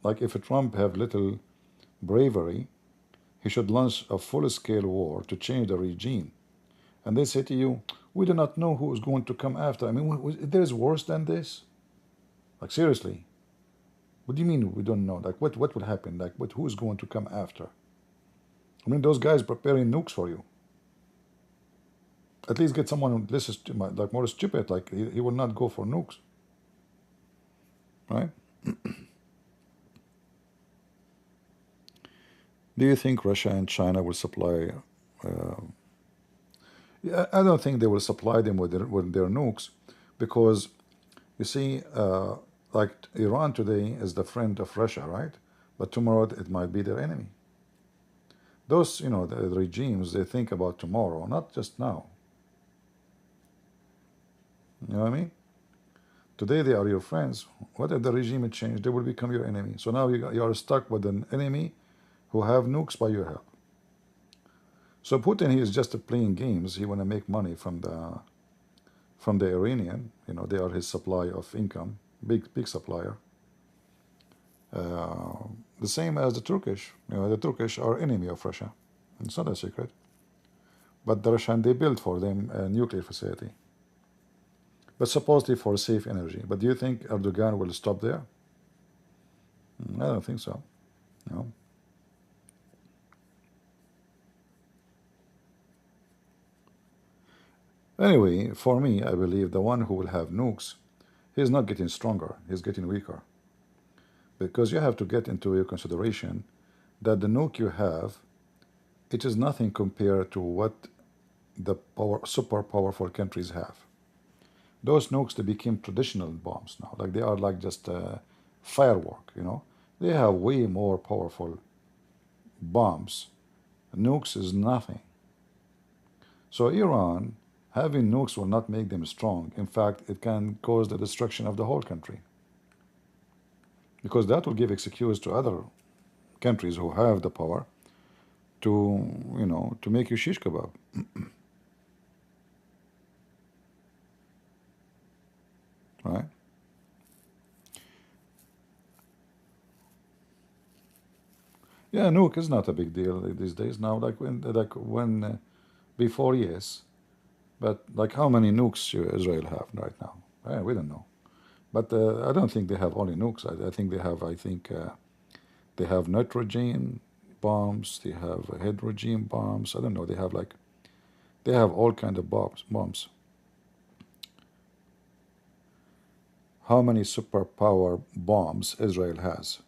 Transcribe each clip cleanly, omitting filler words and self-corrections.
like if Trump have little bravery, he should launch a full-scale war to change the regime. And they say to you, we do not know who is going to come after. I mean, there is worse than this? Like, seriously, what do you mean we don't know? Like, what will happen? Like, who is going to come after? I mean, those guys preparing nukes for you. At least get someone who listens to like more stupid. Like, he will not go for nukes, right? Do you think Russia and China will supply? Uh, yeah, I don't think they will supply them with their nukes, because you see, like Iran today is the friend of Russia, right? But tomorrow it might be their enemy. Those, the regimes, they think about tomorrow, not just now. You know what I mean? Today they are your friends. What if the regime changed? They will become your enemy. So now you are stuck with an enemy who have nukes by your help. So Putin, he is just playing games. He want to make money from the Iranian. They are his supply of income, big supplier. Uh, the same as the Turkish. The Turkish are enemy of Russia. It's not a secret. But the Russian, they built for them a nuclear facility, but supposedly for safe energy. But do you think Erdogan will stop there? I don't think so. No. Anyway, for me, I believe the one who will have nukes, he's not getting stronger, he's getting weaker. Because you have to get into your consideration that the nuke you have, it is nothing compared to what the super powerful countries have. Those nukes, they became traditional bombs now. Like, they are like just firework. They have way more powerful bombs. Nukes is nothing. So Iran having nukes will not make them strong. In fact, it can cause the destruction of the whole country, because that will give excuse to other countries who have the power to make you shish kebab. Right? Yeah, nuke is not a big deal these days now. Like when before, yes, but like how many nukes Israel have right now? We don't know. But I don't think they have only nukes. I think they have. I think they have nitrogen bombs. They have hydrogen bombs. I don't know. They have all kind of bombs. How many superpower bombs Israel has?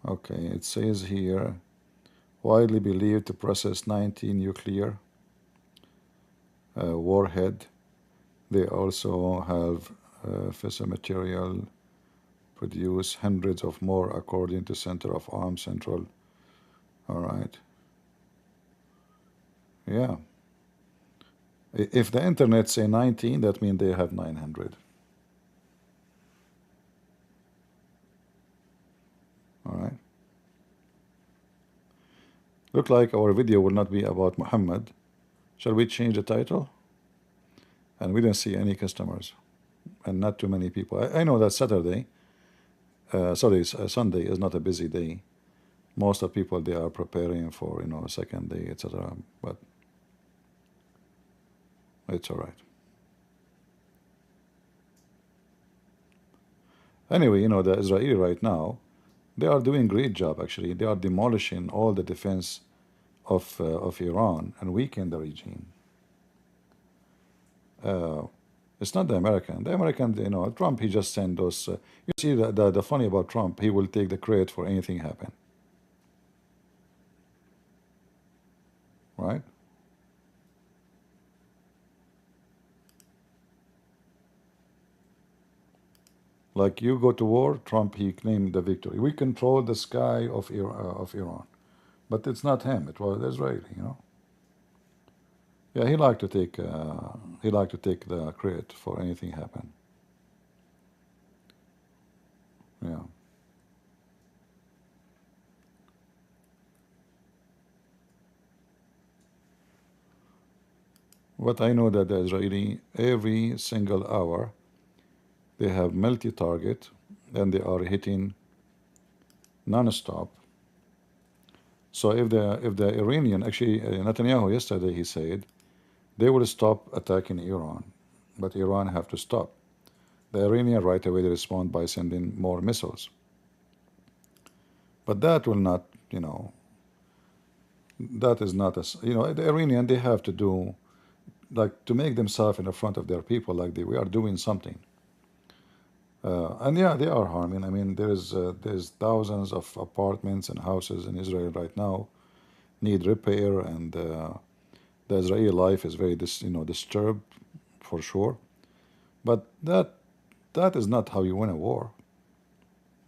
Okay, it says here, widely believed to possess 90 nuclear warhead. They also have fissile material, produce hundreds of more according to Center of Arms Central. All right. Yeah. If the internet say 19, that means they have 900. All right. Look like our video will not be about Muhammad. Shall we change the title? And we don't see any customers and not too many people. I know that Saturday, Sunday is not a busy day. Most of people, they are preparing for a second day, etc. But it's all right. Anyway, the Israeli right now, they are doing great job actually. They are demolishing all the defense of Iran and weaken the regime. Uh, it's not the American. The American, Trump, he just sent those. You see, the funny about Trump, he will take the credit for anything happen, right? Like, you go to war, Trump, he claimed the victory. We control the sky of Iran, but it's not him. It was Israeli. Yeah, he liked to take the credit for anything happen. Yeah. But I know that the Israeli, every single hour, they have multi-target, and they are hitting non-stop. So if the Iranian, actually Netanyahu yesterday he said they will stop attacking Iran, but Iran have to stop. The Iranian right away they respond by sending more missiles. But that will not, that is not as the Iranian they have to do like to make themselves in the front of their people like we are doing something. And yeah, they are harming. I mean, there's thousands of apartments and houses in Israel right now need repair, and the Israeli life is very disturbed for sure. But that is not how you win a war.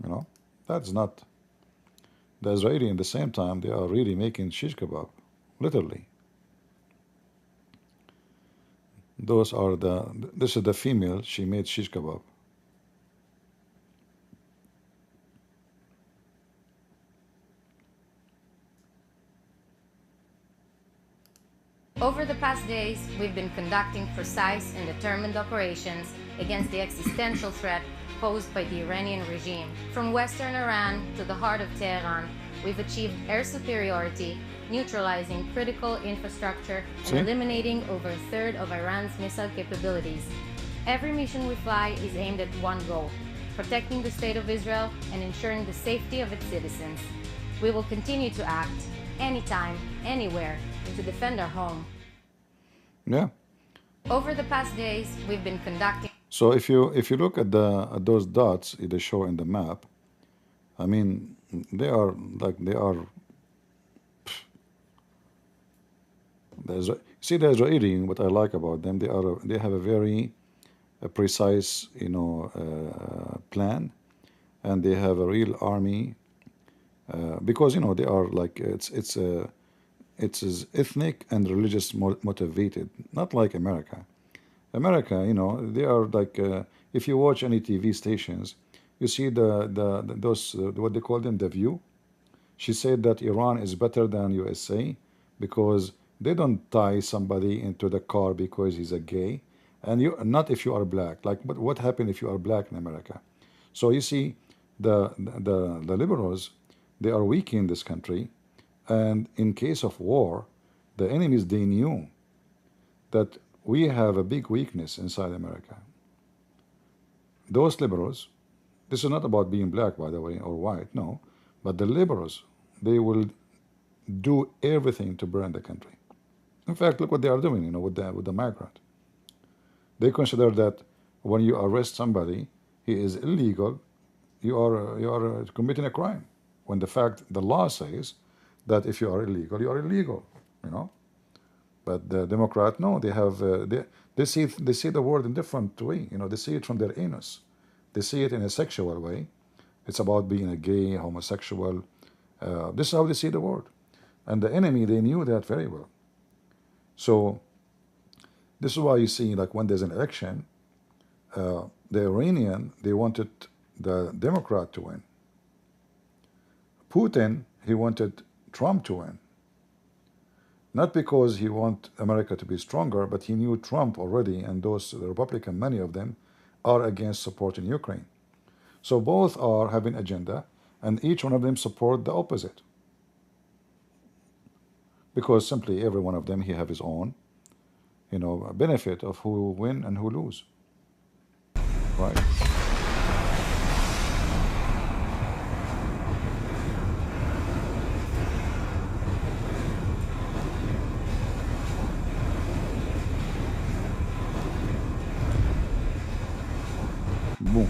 You know, that's not the Israeli. In the same time, they are really making shish kebab, literally. Those are the. This is the female. She made shish kebab. Over the past days, we've been conducting precise and determined operations against the existential threat posed by the Iranian regime. From western Iran to the heart of Tehran, we've achieved air superiority, neutralizing critical infrastructure and eliminating over a third of Iran's missile capabilities. Every mission we fly is aimed at one goal: protecting the state of Israel and ensuring the safety of its citizens. We will continue to act anytime, anywhere, to defend our home. Yeah. Over the past days, we've been conducting. So if you look at those dots they show in the map, I mean they are like they are. See the Israeli. What I like about them, they have a very precise plan, and they have a real army because they are like it's is ethnic and religious motivated, not like America. America, they are like if you watch any TV stations, you see those what they call them, the View. She said that Iran is better than USA because they don't tie somebody into the car because he's a gay, and you not if you are black. Like, but what happened if you are black in America? So you see, the liberals, they are weak in this country, and in case of war, the enemies they knew that we have a big weakness inside America. Those liberals, this is not about being black, by the way, or white, no, but the liberals, they will do everything to burn the country. In fact, look what they are doing, with the migrant. They consider that when you arrest somebody, he is illegal. You are committing a crime. When the law says that if you are illegal, you are illegal. You know. But the Democrat, no, they have they see the world in different way. They see it from their anus. They see it in a sexual way. It's about being a gay, homosexual. This is how they see the world. And the enemy, they knew that very well. So this is why you see, like when there's an election, the Iranian, they wanted the Democrat to win. Putin, he wanted Trump to win. Not because he want America to be stronger, but he knew Trump already, and those the Republican, many of them, are against supporting Ukraine. So both are having agenda, and each one of them support the opposite. Because simply every one of them, he have his own, benefit of who win and who lose. Right? Boom.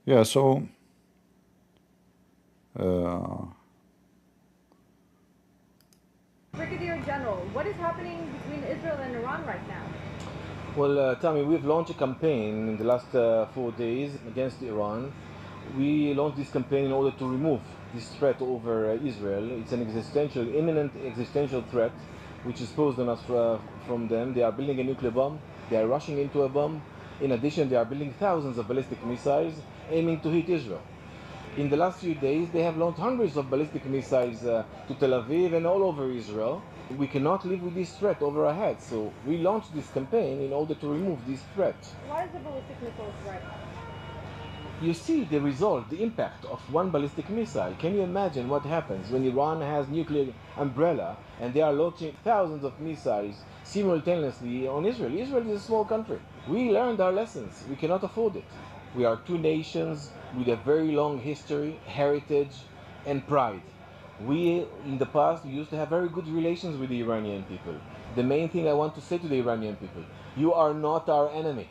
Yeah, so Brigadier General, what is happening between Israel and Iran right now? Well, Tammy, we've launched a campaign in the last 4 days against Iran. We launched this campaign in order to remove this threat over Israel. It's an imminent existential threat, which is posed on us from them. They are building a nuclear bomb. They are rushing into a bomb. In addition, they are building thousands of ballistic missiles aiming to hit Israel. In the last few days, they have launched hundreds of ballistic missiles to Tel Aviv and all over Israel. We cannot live with this threat over our heads, so we launched this campaign in order to remove this threat. Why is the ballistic missile threat? You see the result, the impact of one ballistic missile. Can you imagine what happens when Iran has nuclear umbrella and they are launching thousands of missiles simultaneously on Israel? Israel is a small country. We learned our lessons. We cannot afford it. We are two nations with a very long history, heritage, and pride. We, in the past, used to have very good relations with the Iranian people. The main thing I want to say to the Iranian people, you are not our enemy.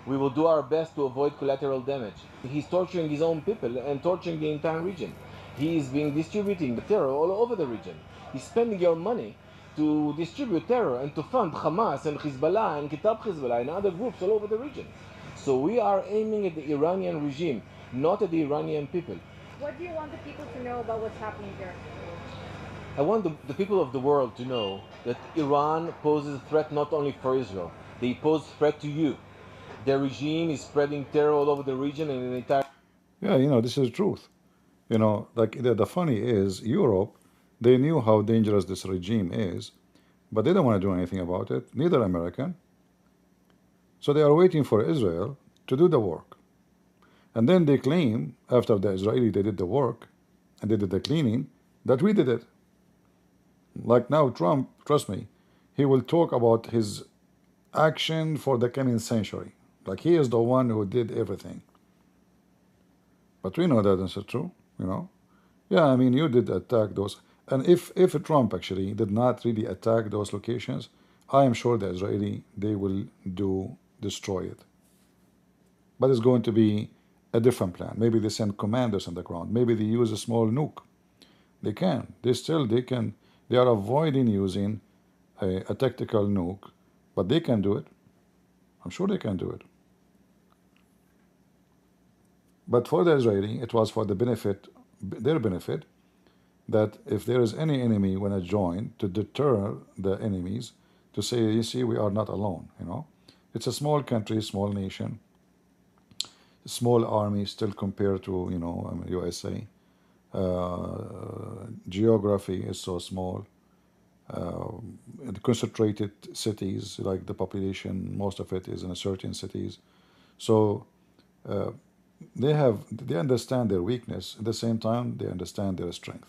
We will do our best to avoid collateral damage. He's torturing his own people and torturing the entire region. He is being distributing terror all over the region. He's spending your money to distribute terror and to fund Hamas and Hezbollah and Kitab Hezbollah and other groups all over the region. So we are aiming at the Iranian regime, not at the Iranian people. What do you want the people to know about what's happening there? I want the people of the world to know that Iran poses a threat not only for Israel, they pose a threat to you. Their regime is spreading terror all over the region and in the entire. Yeah, this is the truth. Like the funny is, Europe, they knew how dangerous this regime is, but they don't want to do anything about it, neither American. So they are waiting for Israel to do the work. And then they claim, after the Israeli they did the work and they did the cleaning, that we did it. Like now, Trump, trust me, he will talk about his action for the coming century. Like he is the one who did everything. But we know that is not true. Yeah, I mean, you did attack those. And if Trump actually did not really attack those locations, I am sure the Israeli, they will destroy it. But it's going to be a different plan. Maybe they send commanders on the ground. Maybe they use a small nuke. They can. They can. They are avoiding using a tactical nuke, but they can do it. I'm sure they can do it. But for the Israeli, it was for their benefit, that if there is any enemy when I join, to deter the enemies, to say, you see, we are not alone. It's a small country, small nation, small army still compared to, USA. Geography is so small. The concentrated cities, like the population, most of it is in certain cities. So they understand their weakness. At the same time, they understand their strength.